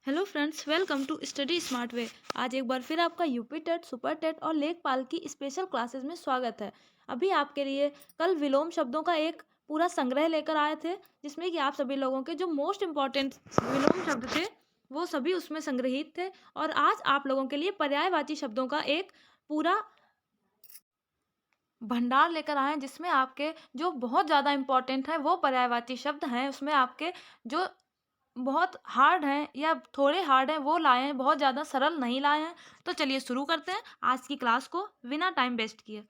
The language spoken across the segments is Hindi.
Hello friends, welcome to study smart way. आज एक बार फिर आपका यूपी टेट, सुपर टेट और लेखपाल की स्पेशल क्लासेस में स्वागत है। अभी आपके लिए कल विलोम शब्दों का एक पूरा संग्रह लेकर आए थे, जिसमें कि आप सभी लोगों के जो मोस्ट इम्पॉर्टेंट विलोम शब्द थे वो सभी उसमें संग्रहित थे। और आज आप लोगों के लिए पर्यायवाची शब्दों का एक पूरा भंडार लेकर आए हैं, जिसमें आपके जो बहुत ज़्यादा इम्पोर्टेंट है वो पर्यायवाची शब्द हैं। उसमें आपके जो बहुत हार्ड हैं या थोड़े हार्ड हैं वो लाए हैं, बहुत ज़्यादा सरल नहीं लाए हैं। तो चलिए शुरू करते हैं आज की क्लास को बिना टाइम वेस्ट किए।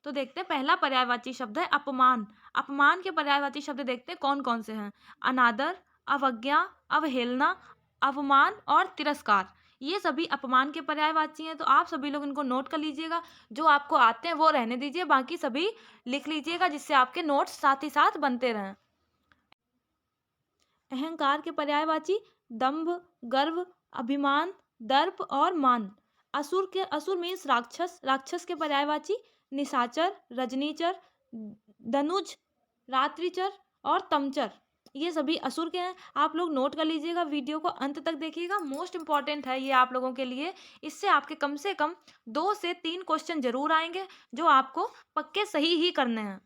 तो देखते हैं, पहला पर्यायवाची शब्द है अपमान। अपमान के पर्यायवाची शब्द देखते हैं कौन कौन से हैं। अनादर, अवज्ञा, अवहेलना, अवमान और तिरस्कार, ये सभी अपमान के पर्यायवाची हैं। तो आप सभी लोग इनको नोट कर लीजिएगा। जो आपको आते हैं वो रहने दीजिए, बाकी सभी लिख लीजिएगा, जिससे आपके नोट्स साथ ही साथ बनते रहें। अहंकार के पर्यायवाची दंभ, गर्व, अभिमान, दर्प और मान। असुर मीन्स राक्षस। राक्षस के पर्यायवाची निशाचर, रजनीचर, दनुज, रात्रिचर और तमचर, ये सभी असुर के हैं। आप लोग नोट कर लीजिएगा, वीडियो को अंत तक देखिएगा, मोस्ट इंपॉर्टेंट है ये आप लोगों के लिए। इससे आपके कम से कम 2 से 3 क्वेश्चन जरूर आएंगे, जो आपको पक्के सही ही करने हैं।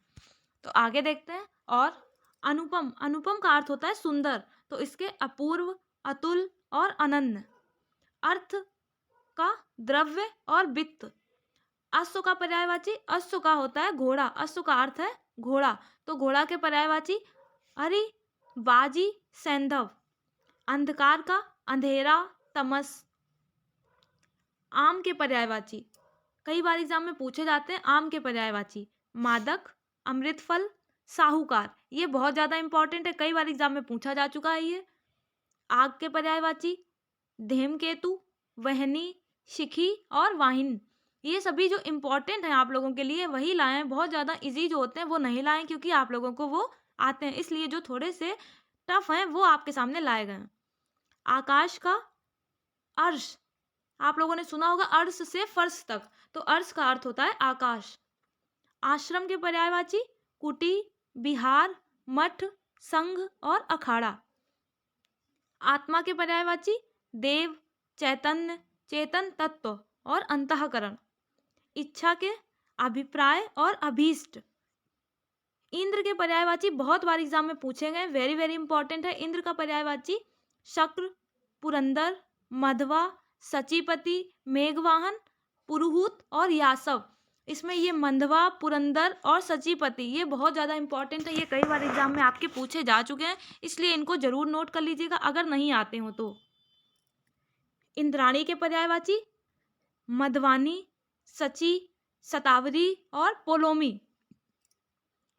तो आगे देखते हैं। और अनुपम, अनुपम का अर्थ होता है सुंदर। तो इसके अपूर्व, अतुल और अनन्य। अर्थ का द्रव्य और वित्त। अश्व का पर्यायवाची, अश्व का होता है घोड़ा। अश्व का अर्थ है घोड़ा। तो घोड़ा के पर्यायवाची अरि, बाजी, सैंधव। अंधकार का अंधेरा, तमस। आम के पर्यायवाची कई बार एग्जाम में पूछे जाते हैं। आम के पर्यायवाची मादक, अमृत फल, साहूकार, ये बहुत ज्यादा इंपॉर्टेंट है, कई बार एग्जाम में पूछा जा चुका है ये। आग के पर्यायवाची धेमकेतु, वहनी, शिखी और वाहिन, ये सभी जो इम्पोर्टेंट हैं आप लोगों के लिए वही लाए हैं। बहुत ज़्यादा इजी जो होते हैं वो नहीं लाए, क्योंकि आप लोगों को वो आते हैं, इसलिए जो थोड़े से टफ हैं वो आपके सामने लाए गए हैं। आकाश का अर्श, आप लोगों ने सुना होगा अर्श से फर्श तक, तो अर्श का अर्थ होता है आकाश। आश्रम के पर्यायवाची कुटी, विहार, मठ, संघ और अखाड़ा। आत्मा के पर्यायवाची देव, चैतन्य, चेतन तत्व और अंतःकरण। इच्छा के अभिप्राय और अभीष्ट। इंद्र के पर्यायवाची बहुत बार एग्जाम में पूछे गए, वेरी वेरी इंपॉर्टेंट है। इंद्र का पर्यायवाची शक्र, पुरंदर, मधवा, सचीपति, मेघवाहन, पुरुहूत और यासव। इसमें ये मंधवा, पुरंदर और सचीपति ये बहुत ज़्यादा इंपॉर्टेंट है, ये कई बार एग्जाम में आपके पूछे जा चुके हैं, इसलिए इनको जरूर नोट कर लीजिएगा अगर नहीं आते हो तो। इंद्राणी के पर्यायवाची मधवानी, सची, सतावरी और पोलोमी।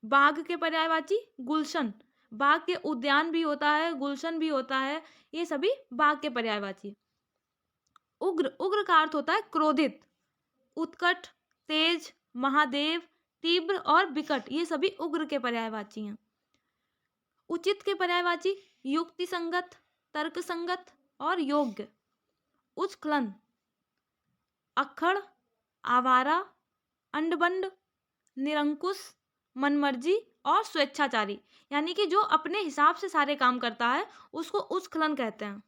बाग के पर्यायवाची गुलशन, बाग के उद्यान भी होता है, गुलशन भी होता है, ये सभी बाग के पर्यायवाची। उग्र, उग्र का अर्थ होता है क्रोधित। उत्कट, तेज, महादेव, तीव्र और विकट, ये सभी उग्र के पर्यायवाची हैं। उचित के पर्यायवाची युक्ति संगत, तर्क संगत और योग्य। उत्स्खलन, अक्खड़, आवारा, अंडबंड, निरंकुश, मनमर्जी और स्वेच्छाचारी, यानी कि जो अपने हिसाब से सारे काम करता है उसको उत्स्खलन कहते हैं।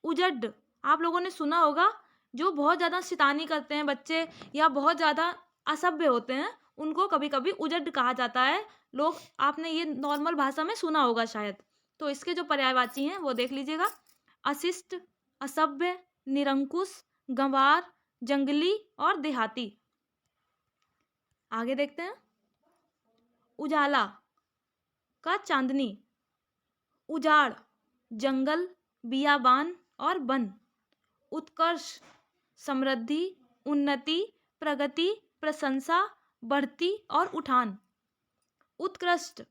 उजड्ड, आप लोगों ने सुना होगा, जो बहुत ज़्यादा शैतानी करते हैं बच्चे या बहुत ज़्यादा असभ्य होते हैं उनको कभी कभी उजड्ड कहा जाता है। लोग, आपने ये नॉर्मल भाषा में सुना होगा शायद। तो इसके जो पर्यायवाची हैं वो देख लीजिएगा। अशिष्ट, असभ्य, निरंकुश, गंवार, जंगली और देहाती। आगे देखते हैं। उजाला का चांदनी, उजाड़, जंगल, बियाबान और वन। उत्कर्ष, समृद्धि, उन्नति, प्रगति, प्रशंसा, बढ़ती और उठान। उत्कृष्ट,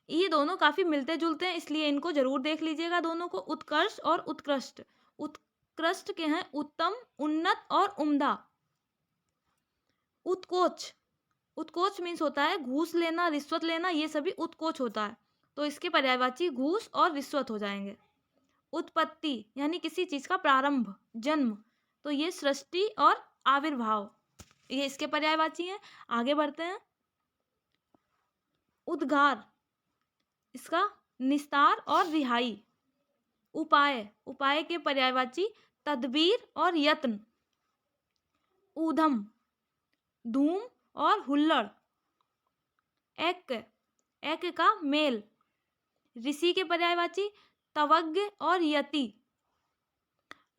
ये दोनों काफी मिलते जुलते हैं, इसलिए इनको जरूर देख लीजिएगा दोनों को, उत्कर्ष और उत्कृष्ट। उत्कृष्ट के हैं उत्तम, उन्नत और उम्दा। उत्कोच, उत्कोच मीन्स होता है घूस लेना, रिश्वत लेना, ये सभी उत्कोच होता है। तो इसके पर्यायवाची घूस और रिश्वत हो जाएंगे। उत्पत्ति यानी किसी चीज का प्रारंभ, जन्म, तो ये सृष्टि और आविर्भाव, ये इसके पर्यायवाची हैं। आगे बढ़ते हैं। उद्गार, इसका निस्तार और रिहाई। उपाय, उपाय के पर्यायवाची तदबीर और यत्न। ऊधम, धूम और हुल्लड़। ऐक्य, ऐक्य का मेल। ऋषि के पर्यायवाची तवज्ञ और यति।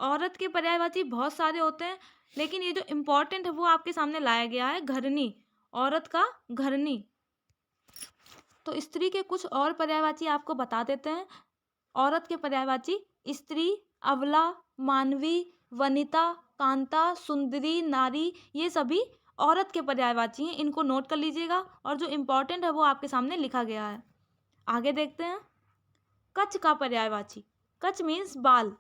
औरत के पर्यायवाची बहुत सारे होते हैं, लेकिन ये जो इम्पोर्टेंट है वो आपके सामने लाया गया है, घरनी, औरत का घरनी। तो स्त्री के कुछ और पर्यायवाची आपको बता देते हैं। औरत के पर्यायवाची स्त्री, अबला, मानवी, वनिता, कांता, सुंदरी, नारी, ये सभी औरत के पर्यायवाची हैं। इनको नोट कर लीजिएगा और जो इम्पोर्टेंट है वो आपके सामने लिखा गया है। आगे देखते हैं। कच्छ का पर्यायवाची, कच्छ मीन्स बाल,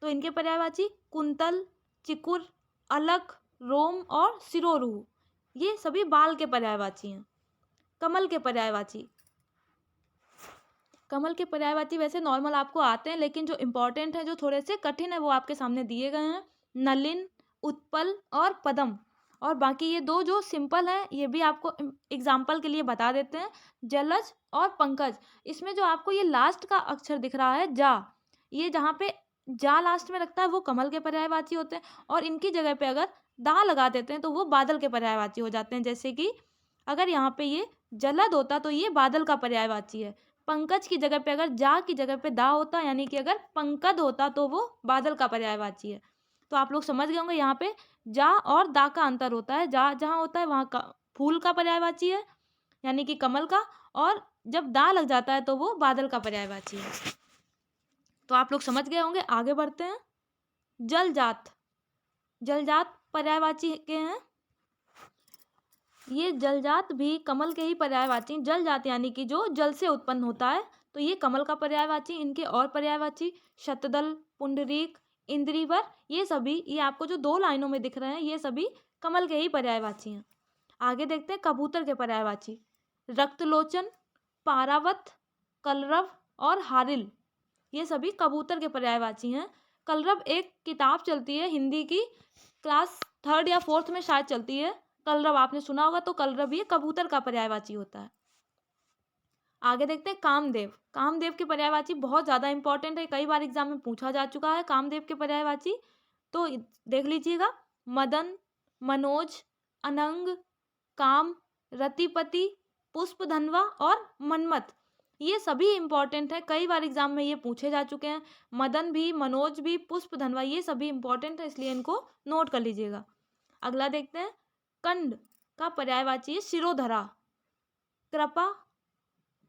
तो इनके पर्यायवाची कुंतल, चिकुर, अलक, रोम और सिरोरूह, ये सभी बाल के पर्यायवाची हैं। कमल के पर्यायवाची, कमल के पर्यायवाची वैसे नॉर्मल आपको आते हैं, लेकिन जो इम्पोर्टेंट है, जो थोड़े से कठिन है, वो आपके सामने दिए गए हैं। नलिन, उत्पल और पदम। और बाकी ये दो जो सिंपल है, ये भी आपको एग्जाम्पल के लिए बता देते हैं। जलज और पंकज। इसमें जो आपको ये लास्ट का अक्षर दिख रहा है जा, ये जहाँ पे जा लास्ट में लगता है वो कमल के पर्यायवाची होते हैं, और इनकी जगह पे अगर दा लगा देते हैं तो वो बादल के पर्यायवाची हो जाते हैं। जैसे कि अगर यहाँ पे ये जलद होता तो ये बादल का पर्यायवाची है। पंकज की जगह पे अगर जा की जगह पे दा होता, यानी कि अगर पंकद होता तो वो बादल का पर्यायवाची है। तो आप लोग समझ गए होंगे यहाँ पे जा और दा का अंतर होता है। जा जहाँ होता है वहाँ का फूल का पर्यायवाची है, यानी कि कमल का, और जब दा लग जाता है तो वो बादल का पर्यायवाची है। तो आप लोग समझ गए होंगे। आगे बढ़ते हैं। जलजात, जलजात पर्यायवाची के हैं। ये जलजात भी कमल के ही पर्यायवाची। जलजात यानी कि जो जल से उत्पन्न होता है, तो ये कमल का पर्यायवाची। इनके और पर्यायवाची शतदल, पुंडरीक, इंद्रिवर, ये सभी, ये आपको जो दो लाइनों में दिख रहे हैं, ये सभी कमल के ही पर्यायवाची हैं। आगे देखते हैं कबूतर के पर्यायवाची। रक्तलोचन, पारावत, कलरव और हारिल, ये सभी कबूतर के पर्यायवाची हैं। कलरव एक किताब चलती है हिंदी की, क्लास 3rd या 4th में शायद चलती है। कलरव आपने सुना होगा, तो कलरव ये कबूतर का पर्यायवाची होता है। आगे देखते हैं कामदेव। कामदेव के पर्यायवाची बहुत ज़्यादा इंपॉर्टेंट है, कई बार एग्जाम में पूछा जा चुका है कामदेव के पर्यायवाची। तो देख लीजिएगा। मदन, मनोज, अनंग, काम, रतिपति, पुष्पधनवा और मनमत, ये सभी इंपॉर्टेंट है, कई बार एग्जाम में ये पूछे जा चुके हैं। मदन भी, मनोज भी, पुष्पधनवा, ये सभी इंपॉर्टेंट है, इसलिए इनको नोट कर लीजिएगा। अगला देखते हैं। कंड का पर्यायवाची है शिरोधरा। कृपा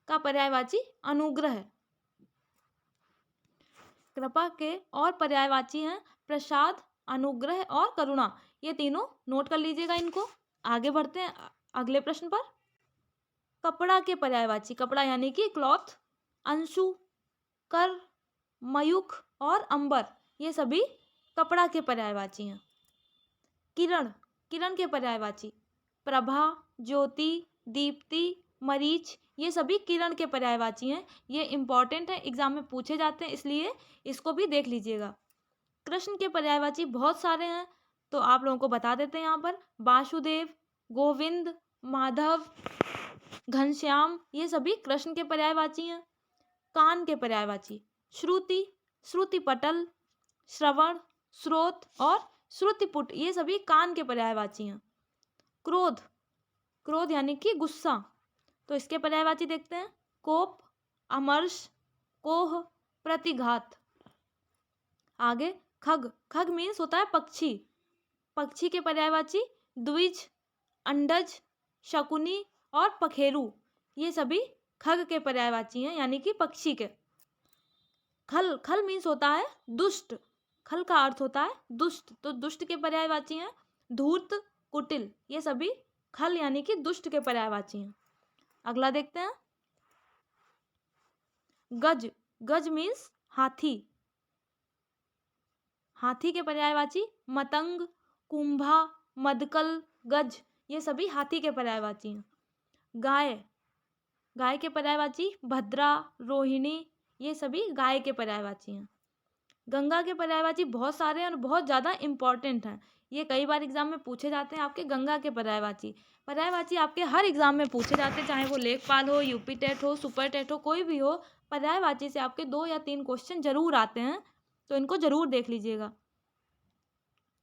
का पर्यायवाची अनुग्रह। कृपा के और पर्यायवाची हैं प्रसाद, अनुग्रह और करुणा, ये तीनों नोट कर लीजिएगा इनको। आगे बढ़ते हैं अगले प्रश्न पर। कपड़ा के पर्यायवाची, कपड़ा यानी कि क्लॉथ, अंशु, कर, मयूख और अंबर, ये सभी कपड़ा के पर्यायवाची हैं। किरण, किरण के पर्यायवाची प्रभा, ज्योति, दीप्ति, मरीच, ये सभी किरण के पर्यायवाची हैं। ये इंपॉर्टेंट है, एग्जाम में पूछे जाते हैं, इसलिए इसको भी देख लीजिएगा। कृष्ण के पर्यायवाची बहुत सारे हैं, तो आप लोगों को बता देते हैं यहाँ पर। वासुदेव, गोविंद, माधव, घनश्याम, ये सभी कृष्ण के पर्यायवाची हैं। कान के पर्यायवाची श्रुति, श्रुतिपटल, श्रवण, स्रोत और श्रुतिपुट, ये सभी कान के पर्यायवाची हैं। क्रोध, क्रोध यानी कि गुस्सा, तो इसके पर्यायवाची देखते हैं। कोप, अमर्ष, कोह, प्रतिघात। आगे खग, खग मीन्स होता है पक्षी, पक्षी के पर्यायवाची द्विज, अंडज, शकुनी और पखेरु, ये सभी खग के पर्यायवाची हैं, यानी कि पक्षी के। खल, खल मीन्स होता है दुष्ट, खल का अर्थ होता है दुष्ट, तो दुष्ट के पर्यायवाची हैं धूर्त, कुटिल, ये सभी खल यानी कि दुष्ट के पर्यायवाची हैं। अगला देखते हैं। गज, गज मीन्स हाथी, हाथी के पर्यायवाची मतंग, कुंभा, मदकल, गज, ये सभी हाथी के पर्यायवाची हैं। गाय, गाय के पर्यायवाची भद्रा, रोहिणी, ये सभी गाय के पर्यायवाची हैं। गंगा के पर्यायवाची बहुत सारे हैं और बहुत ज़्यादा इंपॉर्टेंट हैं, ये कई बार एग्जाम में पूछे जाते हैं। आपके गंगा के पर्यायवाची, पर्यायवाची आपके हर एग्जाम में पूछे जाते हैं, चाहे वो लेखपाल हो, यूपी टेट हो, सुपर टेट हो, कोई भी हो, पर्यायवाची से आपके 2 या 3 क्वेश्चन जरूर आते हैं, तो इनको जरूर देख लीजिएगा।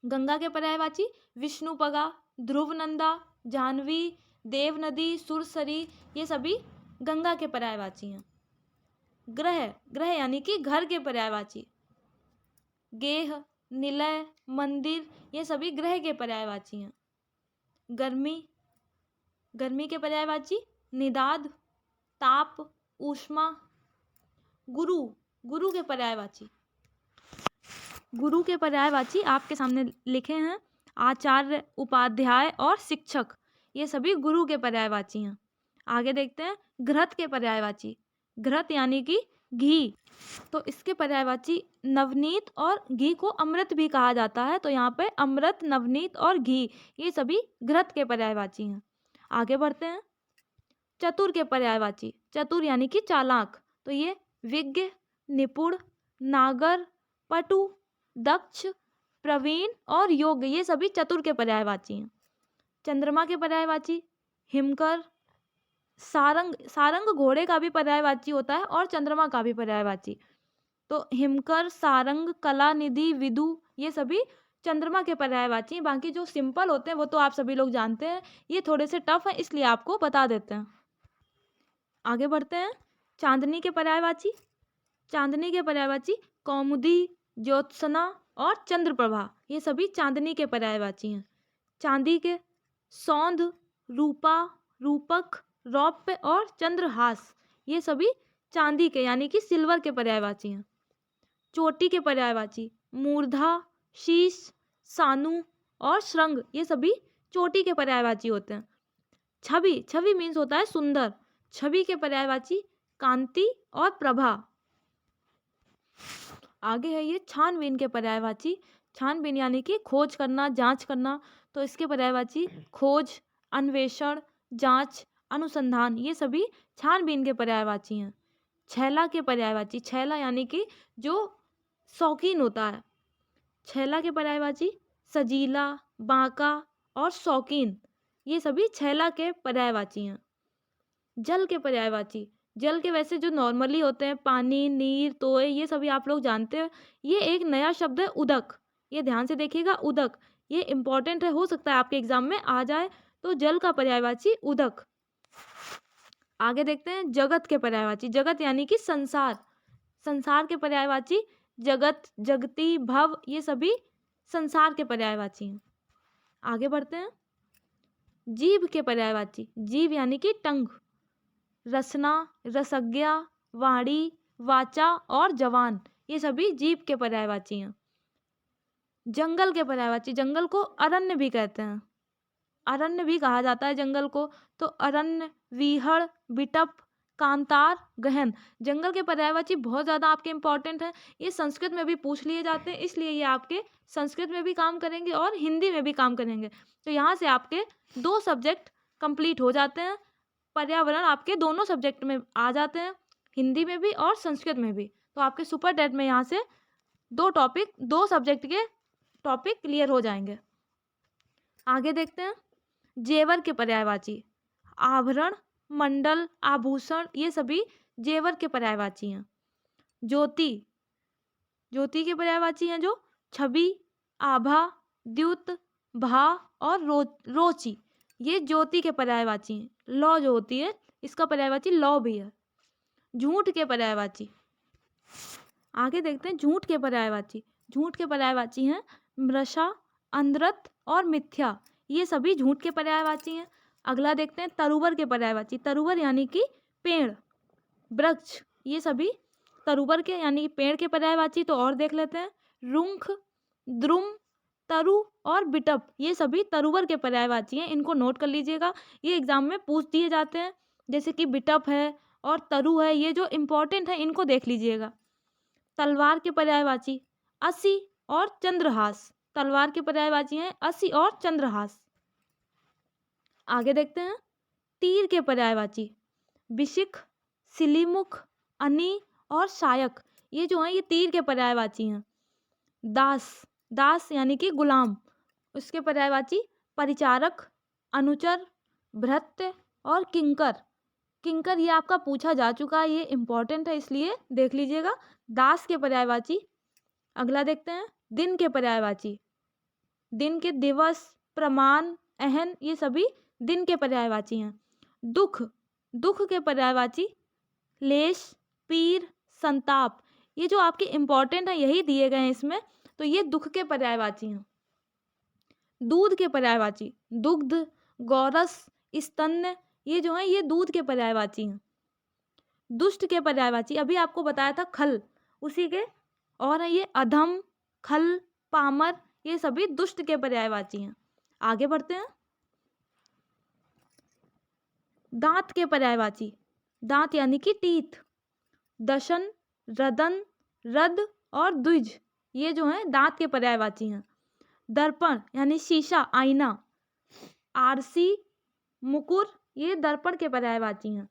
गंगा के पर्यायवाची विष्णुपगा, ध्रुवनंदा, जाह्नवी, देवनदी, सुरसरी, ये सभी गंगा के पर्यायवाची हैं। ग्रह, ग्रह यानी कि घर के पर्यायवाची गेह, निलय, मंदिर, ये सभी ग्रह के पर्यायवाची हैं। गर्मी, गर्मी के पर्यायवाची निदाद, ताप, ऊष्मा। गुरु, गुरु के पर्यायवाची, गुरु के पर्यायवाची आपके सामने लिखे हैं आचार्य, उपाध्याय और शिक्षक, ये सभी गुरु के पर्यायवाची हैं। आगे देखते हैं घृत के पर्यायवाची। घृत यानी कि घी, तो इसके पर्यायवाची नवनीत और घी को अमृत भी कहा जाता है, तो यहाँ पे अमृत, नवनीत और घी, ये सभी घृत के पर्यायवाची हैं। आगे बढ़ते हैं चतुर के पर्यायवाची। चतुर यानी कि चालाक, तो ये विज्ञ, निपुण, नागर, पटु, दक्ष, प्रवीण और योग्य, ये सभी चतुर के पर्यायवाची हैं। चंद्रमा के पर्यायवाची हिमकर, सारंग, सारंग घोड़े का भी पर्यायवाची होता है और चंद्रमा का भी पर्यायवाची, तो हिमकर, सारंग, कलानिधि, विदु, ये सभी चंद्रमा के पर्यायवाची। बाकी जो सिंपल होते हैं वो तो आप सभी लोग जानते हैं, ये थोड़े से टफ है इसलिए आपको बता देते हैं। आगे बढ़ते हैं चांदनी के पर्यायवाची। चांदनी के पर्यायवाची कौमुदी, ज्योत्सना और चंद्रप्रभा, ये सभी चांदनी के पर्यायवाची हैं। चांदी के सौंध, रूपा, रूपक, रौप्य और चंद्रहास, ये सभी चांदी के यानी कि सिल्वर के पर्यायवाची हैं। चोटी के पर्यायवाची मूर्धा, शीश, सानु और श्रृंग, ये सभी चोटी के पर्यायवाची होते हैं। छवि, छवि मीन्स होता है सुंदर, छवि के पर्यायवाची कांति और प्रभा। आगे है ये छानबीन के पर्यायवाची। छानबीन यानी कि खोज करना, जांच करना, तो इसके पर्यायवाची खोज, अन्वेषण, जांच, अनुसंधान, ये सभी छानबीन के पर्यायवाची हैं। छैला के पर्यायवाची, छैला यानी कि जो शौकीन होता है। छैला के पर्यायवाची सजीला, बांका और शौकीन, ये सभी छैला के पर्यायवाची हैं। जल के पर्यायवाची, जल के वैसे जो नॉर्मली होते हैं पानी, नीर, तोय, ये सभी आप लोग जानते हैं। ये एक नया शब्द है उदक, ये ध्यान से देखिएगा, उदक, ये इंपॉर्टेंट है, हो सकता है आपके एग्जाम में आ जाए, तो जल का पर्यायवाची उदक। आगे देखते हैं जगत के पर्यायवाची। जगत यानी कि संसार, संसार के पर्यायवाची जगत, जगती, भव, ये सभी संसार के पर्यायवाची हैं। आगे बढ़ते हैं जीभ के पर्यायवाची। जीभ यानी कि टंग, रसना, रसज्ञा, वाणी, वाचा और जवान, ये सभी जीभ के पर्यायवाची हैं। जंगल के पर्यायवाची, जंगल को अरण्य भी कहते हैं, अरण्य भी कहा जाता है जंगल को, तो अरण्य, विहड़, बिटप, कांतार, गहन, जंगल के पर्यायवाची बहुत ज़्यादा आपके इंपॉर्टेंट हैं। ये संस्कृत में भी पूछ लिए जाते हैं, इसलिए ये आपके संस्कृत में भी काम करेंगे और हिंदी में भी काम करेंगे, तो यहाँ से आपके 2 सब्जेक्ट कंप्लीट हो जाते हैं। पर्यावरण आपके दोनों सब्जेक्ट में आ जाते हैं, हिंदी में भी और संस्कृत में भी, तो आपके सुपर टेट में यहाँ से 2 सब्जेक्ट के टॉपिक क्लियर हो जाएंगे। आगे देखते हैं जेवर के पर्यायवाची। आभरण, मंडल, आभूषण, ये सभी जेवर के पर्यायवाची हैं। ज्योति, ज्योति के पर्यायवाची हैं जो छवि, आभा, द्युत, भा और रोचि, ये ज्योति के पर्यायवाची हैं। लौ जो होती है इसका पर्यायवाची लौ भी है। झूठ के पर्यायवाची, आगे देखते हैं झूठ के पर्यायवाची। झूठ के पर्यायवाची हैं मृषा, अंधरथ और मिथ्या, ये सभी झूठ के पर्यायवाची हैं। अगला देखते हैं तरुवर के पर्यायवाची। तरुवर यानी कि पेड़, वृक्ष, ये सभी तरुवर के यानी कि पेड़ के पर्यायवाची, तो और देख लेते हैं रुंख, द्रुम, तरु और बिटप, ये सभी तरुवर के पर्यायवाची हैं, इनको नोट कर लीजिएगा, ये एग्जाम में पूछ दिए जाते हैं। जैसे कि बिटप है और तरु है, ये जो इम्पोर्टेंट है इनको देख लीजिएगा। तलवार के पर्यायवाची असी और चंद्रहास, तलवार के पर्यायवाची हैं असी और चंद्रहास। आगे देखते हैं तीर के पर्यायवाची विशिख, सिलीमुख, अनी और शायक, ये जो हैं ये तीर के पर्यायवाची हैं। दास, दास यानी कि गुलाम, उसके पर्यायवाची परिचारक, अनुचर, भृत्य और किंकर, किंकर ये आपका पूछा जा चुका है, ये इंपॉर्टेंट है इसलिए देख लीजिएगा। दास के पर्यायवाची। अगला देखते हैं दिन के पर्यायवाची। दिन के दिवस, प्रमाण, अहन ये सभी दिन के पर्यायवाची हैं। दुख, दुख के पर्यायवाची क्लेश, पीर, संताप। ये जो आपके इंपॉर्टेंट है यही दिए गए हैं इसमें, तो ये दुख के पर्यायवाची हैं। दूध के पर्यायवाची दुग्ध, गौरस, स्तन्य ये जो है ये दूध के पर्यायवाची हैं। दुष्ट के पर्यायवाची अभी आपको बताया था खल, उसी के और है ये अधम, खल, पामर ये सभी दुष्ट के पर्यायवाची हैं। आगे बढ़ते हैं। दांत के पर्यायवाची। दांत यानी कि टीथ। दशन, रदन, रद और द्विज ये जो हैं दांत के पर्यायवाची हैं। दर्पण यानी शीशा, आईना। आरसी, मुकुर ये दर्पण के पर्यायवाची हैं।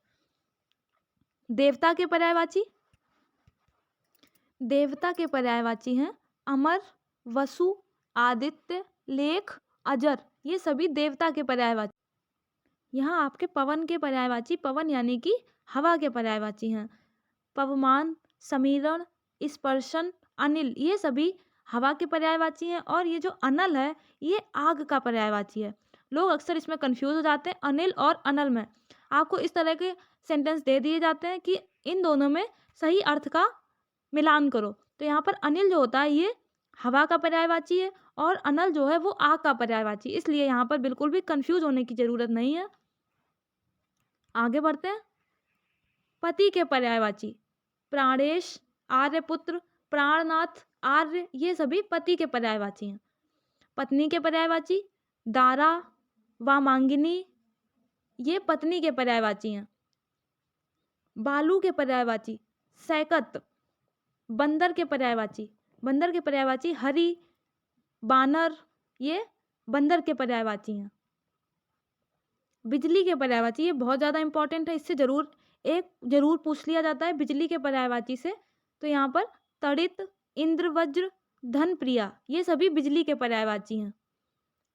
देवता के पर्यायवाची। देवता के पर्यायवाची हैं अमर, वसु, आदित्य, लेख, अजर ये सभी देवता के पर्यायवाची। यहाँ आपके पवन के पर्यायवाची, पवन यानी कि हवा के पर्यायवाची हैं। पवमान, समीरण, स्पर्शन, अनिल ये सभी हवा के पर्यायवाची हैं। और ये जो अनल है ये आग का पर्यायवाची है। लोग अक्सर इसमें कंफ्यूज हो जाते हैं अनिल और अनल में। आपको इस तरह के सेंटेंस दे दिए जाते हैं कि इन दोनों में सही अर्थ का मिलान करो। तो यहाँ पर अनिल जो होता है ये हवा का पर्यायवाची है और अनल जो है वो आग का पर्यायवाची, इसलिए यहाँ पर बिल्कुल भी कंफ्यूज होने की जरूरत नहीं है। आगे बढ़ते हैं। पति के पर्यायवाची प्राणेश, आर्यपुत्र, प्राणनाथ, आर्य ये सभी पति के पर्यायवाची हैं। पत्नी के पर्यायवाची दारा, वामांगिनी ये पत्नी के पर्यायवाची हैं। बालू के पर्यायवाची सैकत। बंदर के पर्यायवाची, बंदर के पर्यायवाची हरि, बानर ये बंदर के पर्यायवाची हैं। बिजली के पर्यायवाची ये बहुत ज़्यादा इंपॉर्टेंट है, इससे जरूर पूछ लिया जाता है बिजली के पर्यायवाची से। तो यहाँ पर तड़ित, इंद्र, वज्र, धन, प्रिया ये सभी बिजली के पर्यायवाची हैं।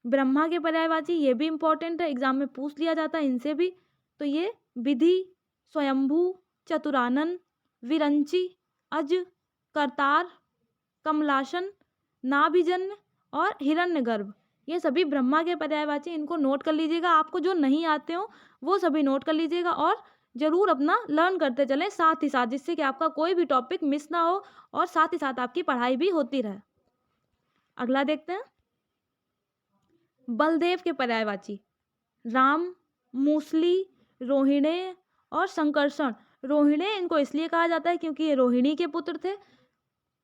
ब्रह्मा के पर्यायवाची ये भी इंपॉर्टेंट है, एग्जाम में पूछ लिया जाता है इनसे भी। तो ये विधि, स्वयंभू, चतुरानन, विरंची, अज, करतार, कमलासन, नाभिजन्य और हिरण्यगर्भ ये सभी ब्रह्मा के पर्यायवाची। इनको नोट कर लीजिएगा, आपको जो नहीं आते हो वो सभी नोट कर लीजिएगा और जरूर अपना लर्न करते चलें साथ ही साथ, जिससे कि आपका कोई भी टॉपिक मिस ना हो और साथ ही साथ आपकी पढ़ाई भी होती रहे। अगला देखते हैं। बलदेव के पर्यायवाची राम, मूसली, रोहिणे और संकर्षण। रोहिणे इनको इसलिए कहा जाता है क्योंकि ये रोहिणी के पुत्र थे,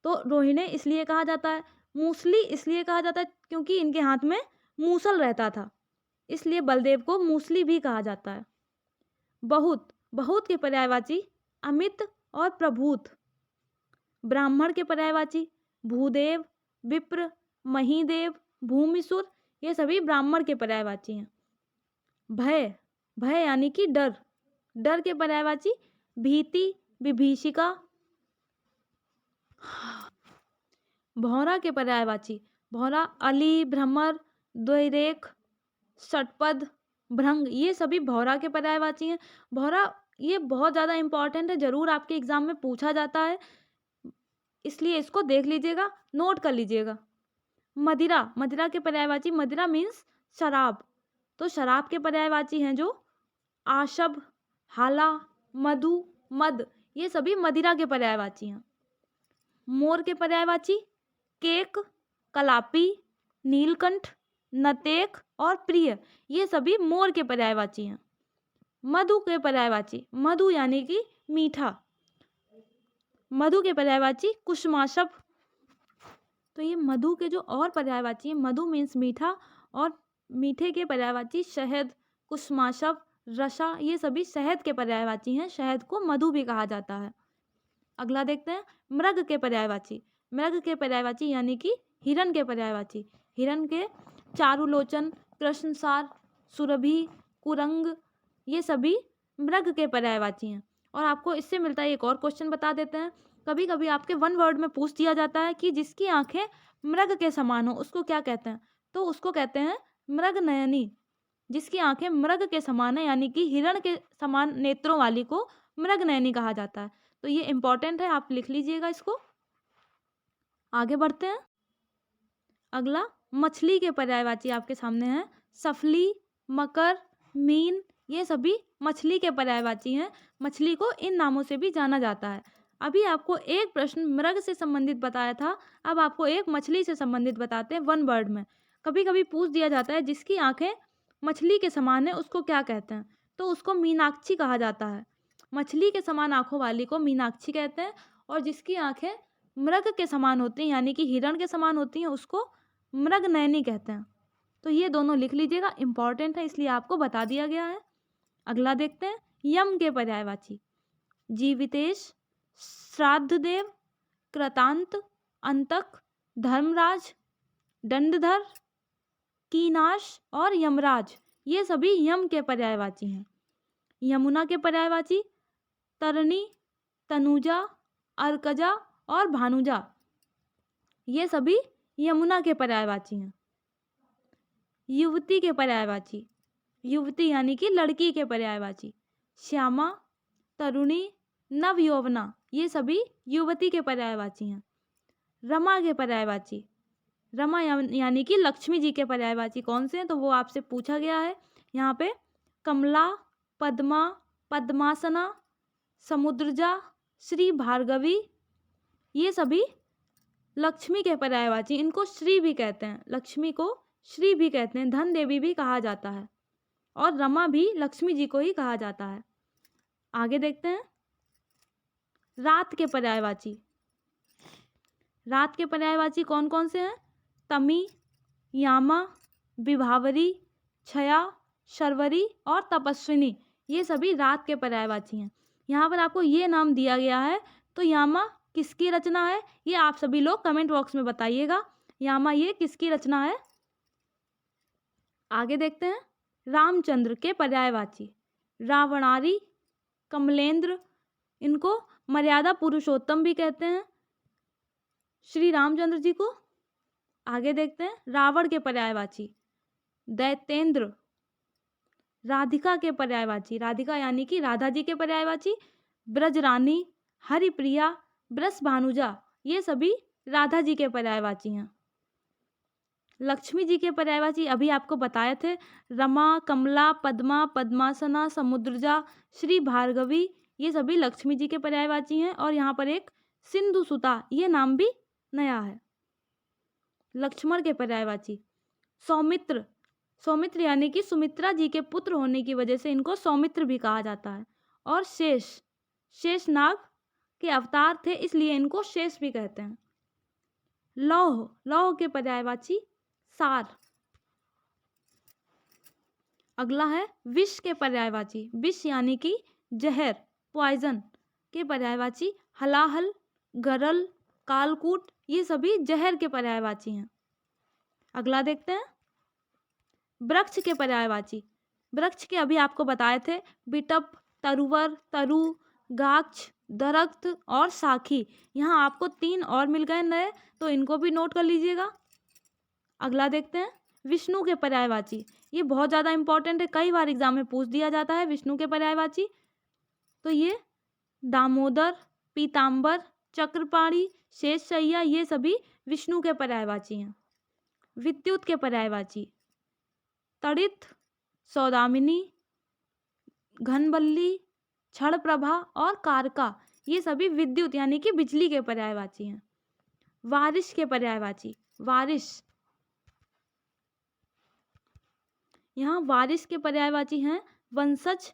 तो रोहिणे इसलिए कहा जाता है। मूसली इसलिए कहा जाता है क्योंकि इनके हाथ में मूसल रहता था, इसलिए बलदेव को मूसली भी कहा जाता है। बहुत, बहुत के पर्यायवाची अमित और प्रभूत। ब्राह्मण के पर्यायवाची भूदेव, विप्र, महीदेव, भूमिसुर ये सभी ब्राह्मण के पर्यायवाची हैं। भय, भय यानी कि डर, डर के पर्यायवाची भीति, विभीषिका। भौरा के पर्यायवाची भौरा अली, भ्रमर, द्वैरेख, षटपद, भ्रंग ये सभी भौरा के पर्यायवाची हैं। भौरा ये बहुत ज़्यादा इंपॉर्टेंट है, जरूर आपके एग्जाम में पूछा जाता है, इसलिए इसको देख लीजिएगा, नोट कर लीजिएगा। मदिरा, मदिरा के पर्यायवाची मदिरा मीन्स शराब, तो शराब के पर्यायवाची हैं जो आशब, हाला, मधु, मद ये सभी मदिरा के पर्यायवाची हैं। मोर के पर्यायवाची केक, कलापी, नीलकंठ, नतेक और प्रिय ये सभी मोर के पर्यायवाची हैं। मधु के पर्यायवाची मधु यानी कि मीठा, मधु के पर्यायवाची कुसुमाशप। तो ये मधु के जो और पर्यायवाची है, मधु मीन्स मीठा और मीठे के पर्यायवाची शहद, कुसुमाशप, रसा ये सभी शहद के पर्यायवाची हैं। शहद को मधु भी कहा जाता है। अगला देखते हैं मृग के पर्यायवाची। मृग के पर्यायवाची यानी कि हिरण के पर्यायवाची। हिरण के चारुलोचन, कृष्णसार, सुरभि, कुरंग ये सभी मृग के पर्यायवाची हैं। और आपको इससे मिलता है एक और क्वेश्चन बता देते हैं। कभी कभी आपके वन वर्ड में पूछ दिया जाता है कि जिसकी आंखें मृग के समान हो उसको क्या कहते हैं, तो उसको कहते हैं मृग नयनी। जिसकी आंखें मृग के समान है यानी कि हिरण के समान नेत्रों वाली को मृगनयनी कहा जाता है। तो ये इंपॉर्टेंट है, आप लिख लीजिएगा इसको। आगे बढ़ते हैं। अगला मछली के पर्यायवाची आपके सामने है। सफली, मकर, मीन, ये सभी मछली के पर्यायवाची हैं। मछली को इन नामों से भी जाना जाता है। अभी आपको एक प्रश्न मृग से संबंधित बताया था, अब आपको एक मछली से संबंधित बताते हैं वन वर्ड में। कभी कभी पूछ दिया जाता है जिसकी आंखें मछली के समान है उसको क्या कहते हैं, तो उसको मीनाक्षी कहा जाता है। मछली के समान आंखों वाली को मीनाक्षी कहते हैं, और जिसकी आंखें मृग के समान होती हैं यानी कि हिरण के समान होती हैं उसको मृगनयनी कहते हैं। तो ये दोनों लिख लीजिएगा, इंपॉर्टेंट है इसलिए आपको बता दिया गया है। अगला देखते हैं यम के पर्यायवाची। जीवितेश, श्राद्धदेव, कृतांत, अंतक, धर्मराज, दंडधर, कीनाश और यमराज, ये सभी यम के पर्यायवाची हैं। यमुना के पर्यायवाची तरणी, तनुजा, अर्कजा और भानुजा, ये सभी यमुना के पर्यायवाची हैं। युवती के पर्यायवाची, युवती यानी कि लड़की के पर्यायवाची श्यामा, तरुणी, नवयौवना, ये सभी युवती के पर्यायवाची हैं। रमा के पर्यायवाची, रमा यानी कि लक्ष्मी जी के पर्यायवाची कौन से हैं, तो वो आपसे पूछा गया है यहाँ पे। कमला, पद्मा, पद्मासना, समुद्रजा, श्री भार्गवी, ये सभी लक्ष्मी के पर्यायवाची, इनको श्री भी कहते हैं, लक्ष्मी को श्री भी कहते हैं, धन देवी भी कहा जाता है, और रमा भी लक्ष्मी जी को ही कहा जाता है। आगे देखते हैं रात के पर्यायवाची। रात के पर्यायवाची कौन कौन से हैं? तमी, यामा, विभावरी, छया, शर्वरी और तपस्विनी, ये सभी रात के पर्यायवाची हैं। यहाँ पर आपको ये नाम दिया गया है, तो यामा किसकी रचना है ये आप सभी लोग कमेंट बॉक्स में बताइएगा। यामा ये किसकी रचना है? आगे देखते हैं रामचंद्र के पर्यायवाची। रावणारी, कमलेंद्र, इनको मर्यादा पुरुषोत्तम भी कहते हैं श्री रामचंद्र जी को। आगे देखते हैं रावण के पर्यायवाची। दैत्येंद्र। राधिका के पर्यायवाची, राधिका यानी कि राधा जी के पर्यायवाची ब्रजरानी, हरिप्रिया, ब्रस भानुजा, ये सभी राधा जी के पर्यायवाची हैं। लक्ष्मी जी के पर्यायवाची अभी आपको बताए थे, रमा, कमला, पद्मा, पद्मासना, समुद्रजा, श्री भार्गवी, ये सभी लक्ष्मी जी के पर्यायवाची हैं। और यहाँ पर एक सिंधु सुता, ये नाम भी नया है। लक्ष्मण के पर्यायवाची सौमित्र। सौमित्र यानी कि सुमित्रा जी के पुत्र होने की वजह से इनको सौमित्र भी कहा जाता है। और शेष, शेष नाग के अवतार थे इसलिए इनको शेष भी कहते हैं। लौह, लौह के पर्यायवाची सार। अगला है विष के पर्यायवाची। विष यानी कि जहर, पॉइजन के पर्यायवाची हलाहल, गरल, कालकूट, ये सभी जहर के पर्यायवाची हैं। अगला देखते हैं वृक्ष के पर्यायवाची। वृक्ष के अभी आपको बताए थे बिटप, तरुवर, तरु, गाछ, दरख्त और साखी। यहाँ आपको 3 और मिल गए नए, तो इनको भी नोट कर लीजिएगा। अगला देखते हैं विष्णु के पर्यायवाची। ये बहुत ज़्यादा इंपॉर्टेंट है, कई बार एग्जाम में पूछ दिया जाता है विष्णु के पर्यायवाची। तो ये दामोदर, पीताम्बर, चक्रपाणी, शेषशय्या, ये सभी विष्णु के पर्यायवाची हैं। विद्युत के पर्यायवाची तड़ित, सौदामिनी, घनबल्ली, क्षण प्रभा और कारका, ये सभी विद्युत यानी कि बिजली के पर्यायवाची हैं। वारिश के पर्यायवाची। वारिश, यहाँ वारिश के पर्यायवाची हैं वंशज,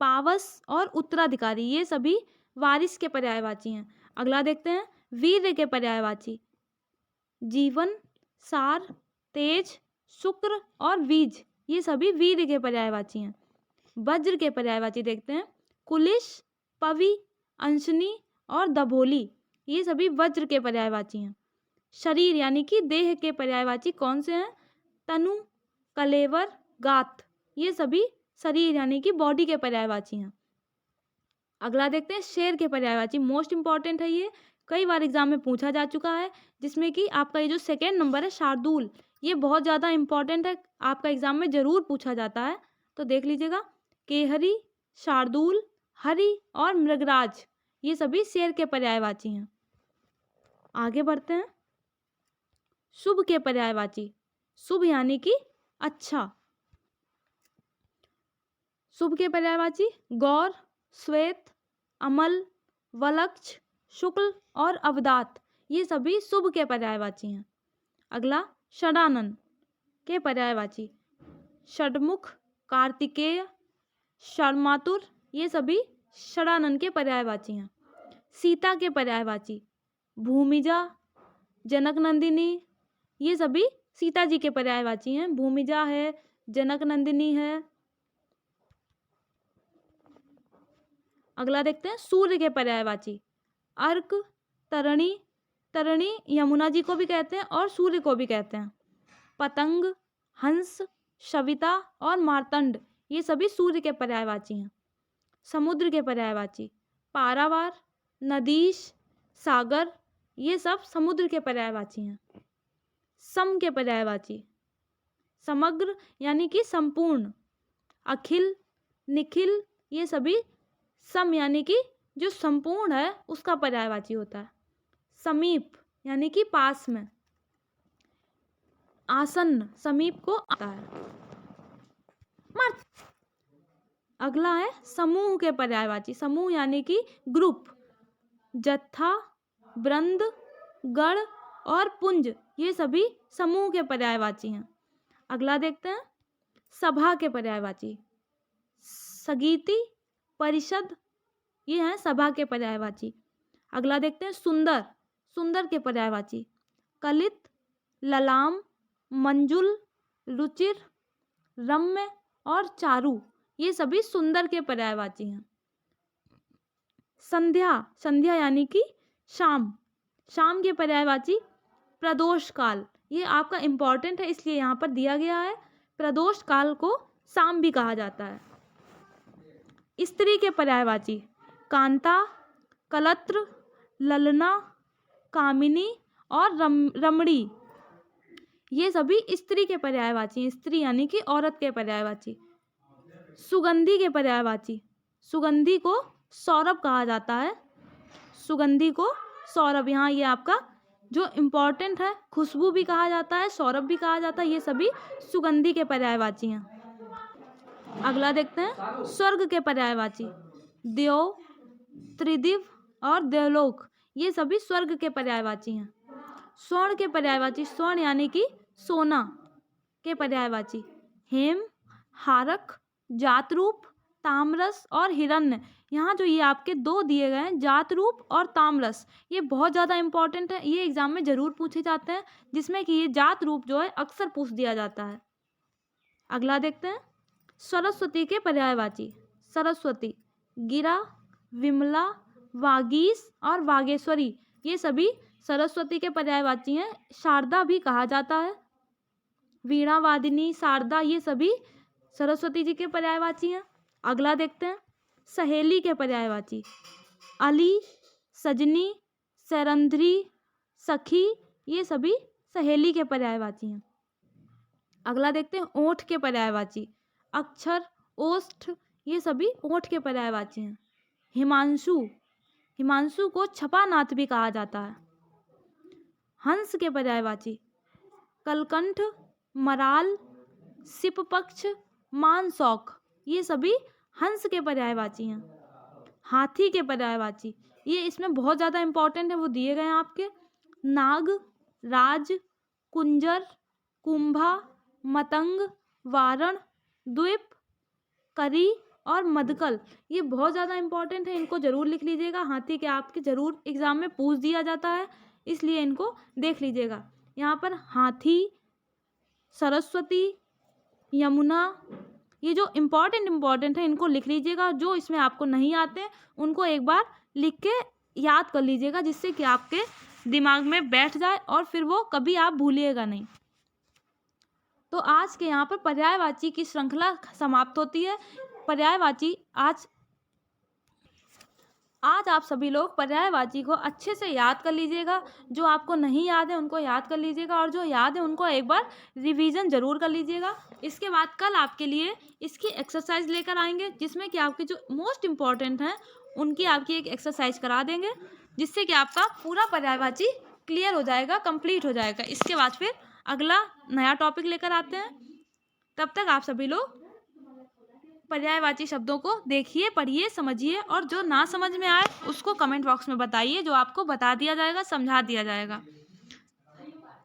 पावस और उत्तराधिकारी, ये सभी वारिश के पर्यायवाची हैं। अगला देखते हैं वीर्य के पर्यायवाची। जीवन, सार, तेज, शुक्र और बीज, ये सभी वीर्य के पर्यायवाची हैं। वज्र के पर्यायवाची देखते हैं कुलिश, पवि, अंशनी और दभोली, ये सभी वज्र के पर्यायवाची हैं। शरीर यानी कि देह के पर्यायवाची कौन से हैं? तनु, कलेवर, गात, ये सभी शरीर यानी कि बॉडी के पर्यायवाची हैं। अगला देखते हैं शेर के पर्यायवाची। मोस्ट इंपॉर्टेंट है ये, कई बार एग्जाम में पूछा जा चुका है, जिसमें कि आपका ये जो 2nd नंबर है शार्दूल, ये बहुत ज़्यादा इम्पॉर्टेंट है, आपका एग्जाम में ज़रूर पूछा जाता है, तो देख लीजिएगा। केहरी, शार्दूल, हरि और मृगराज ये सभी शेर के पर्यायवाची हैं। आगे बढ़ते हैं। शुभ के पर्यायवाची। शुभ यानी कि अच्छा। शुभ के पर्यायवाची गौर, श्वेत, अमल, वलक्ष, शुक्ल और अवदात ये सभी शुभ के पर्यायवाची हैं। अगला षडानन के पर्यायवाची षडमुख, कार्तिकेय, षडमातुर ये सभी षडानन के पर्यायवाची हैं। सीता के पर्यायवाची भूमिजा, जनक नंदिनी ये सभी सीता जी के पर्यायवाची हैं। भूमिजा है, जनक नंदिनी है। अगला देखते हैं सूर्य के पर्यायवाची अर्क, तरणी, तरणी यमुना जी को भी कहते हैं और सूर्य को भी कहते हैं। पतंग, हंस, सविता और मार्तंड ये सभी सूर्य के पर्यायवाची हैं। समुद्र के पर्यायवाची पारावार, नदीश, सागर ये सब समुद्र के पर्यायवाची हैं। सम के पर्यायवाची समग्र यानी कि संपूर्ण, अखिल, निखिल ये सभी सम यानी कि जो संपूर्ण है उसका पर्यायवाची होता है। समीप यानी कि पास में, आसन्न समीप को आता है। अगला है समूह के पर्यायवाची। समूह यानी कि ग्रुप, जत्था, वृंद, गण और पुंज ये सभी समूह के पर्यायवाची हैं। अगला देखते हैं सभा के पर्यायवाची सगीति, परिषद ये हैं सभा के पर्यायवाची। अगला देखते हैं सुंदर, सुंदर के पर्यायवाची कलित, ललाम, मंजुल, रुचिर, रम्य और चारु ये सभी सुंदर के पर्यायवाची हैं। संध्या, संध्या यानी कि शाम, शाम के पर्यायवाची प्रदोष काल ये आपका इम्पॉर्टेंट है इसलिए यहाँ पर दिया गया है। प्रदोष काल को शाम भी कहा जाता है। स्त्री के पर्यायवाची कांता, कलत्र, ललना, कामिनी और रमणी ये सभी स्त्री के पर्यायवाची हैं। स्त्री यानी कि औरत के पर्यायवाची। सुगंधी के पर्यायवाची सुगंधी को सौरभ कहा जाता है। सुगंधी को सौरभ, यहाँ ये आपका जो इम्पोर्टेंट है, खुशबू भी कहा जाता है, सौरभ भी कहा जाता है, ये सभी सुगंधी के पर्यायवाची हैं। अगला देखते हैं स्वर्ग के पर्यायवाची देव, त्रिदिव और देवलोक ये सभी स्वर्ग के पर्यायवाची हैं। स्वर्ण के पर्यायवाची स्वर्ण यानी कि सोना के पर्यायवाची हेम, हारक, जातरूप, तामरस और हिरण्य। यहाँ जो ये आपके दो दिए गए हैं जात रूप और तामरस ये बहुत ज़्यादा इंपॉर्टेंट है, ये एग्जाम में ज़रूर पूछे जाते हैं, जिसमें कि ये जात रूप जो है अक्सर पूछ दिया जाता है। अगला देखते हैं सरस्वती के पर्यायवाची सरस्वती, गिरा, विमला, वागीश और वागेश्वरी ये सभी सरस्वती के पर्यायवाची हैं। शारदा भी कहा जाता है। वीणा वादिनी, शारदा ये सभी सरस्वती जी के पर्यायवाची हैं। अगला देखते हैं सहेली के पर्यायवाची अली, सजनी, सरंध्री, सखी ये सभी सहेली के पर्यायवाची हैं। अगला देखते हैं ओठ के पर्यायवाची अक्षर, ओष्ठ ये सभी ओठ के पर्यायवाची हैं। हिमांशु, हिमांशु को छपानाथ भी कहा जाता है। हंस के पर्यायवाची कलकंठ, मराल, सिपपक्ष, मानसौख ये सभी हंस के पर्यायवाची हैं। हाथी के पर्यायवाची ये इसमें बहुत ज़्यादा इंपॉर्टेंट है, वो दिए गए हैं आपके नाग, राज, कुंजर, कुंभा, मतंग, वारण, द्वीप, करी और मदकल ये बहुत ज़्यादा इंपॉर्टेंट है, इनको ज़रूर लिख लीजिएगा। हाथी के आपके ज़रूर एग्जाम में पूछ दिया जाता है इसलिए इनको देख लीजिएगा। यहाँ पर हाथी, सरस्वती, यमुना ये जो इम्पॉर्टेंट है इनको लिख लीजिएगा। जो इसमें आपको नहीं आते उनको एक बार लिख के याद कर लीजिएगा, जिससे कि आपके दिमाग में बैठ जाए और फिर वो कभी आप भूलिएगा नहीं। तो आज के यहाँ पर पर्यायवाची की श्रृंखला समाप्त होती है। पर्यायवाची आज आज आप सभी लोग पर्यायवाची को अच्छे से याद कर लीजिएगा। जो आपको नहीं याद है उनको याद कर लीजिएगा और जो याद है उनको एक बार रिवीजन ज़रूर कर लीजिएगा। इसके बाद कल आपके लिए इसकी एक्सरसाइज लेकर आएंगे, जिसमें कि आपके जो मोस्ट इम्पॉर्टेंट हैं उनकी आपकी एक एक्सरसाइज करा देंगे, जिससे कि आपका पूरा पर्यायवाची क्लियर हो जाएगा, कंप्लीट हो जाएगा। इसके बाद फिर अगला नया टॉपिक लेकर आते हैं। तब तक आप सभी लोग पर्यायवाची शब्दों को देखिए, पढ़िए, समझिए और जो ना समझ में आए उसको कमेंट बॉक्स में बताइए, जो आपको बता दिया जाएगा, समझा दिया जाएगा।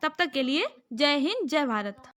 तब तक के लिए जय हिंद, जय भारत।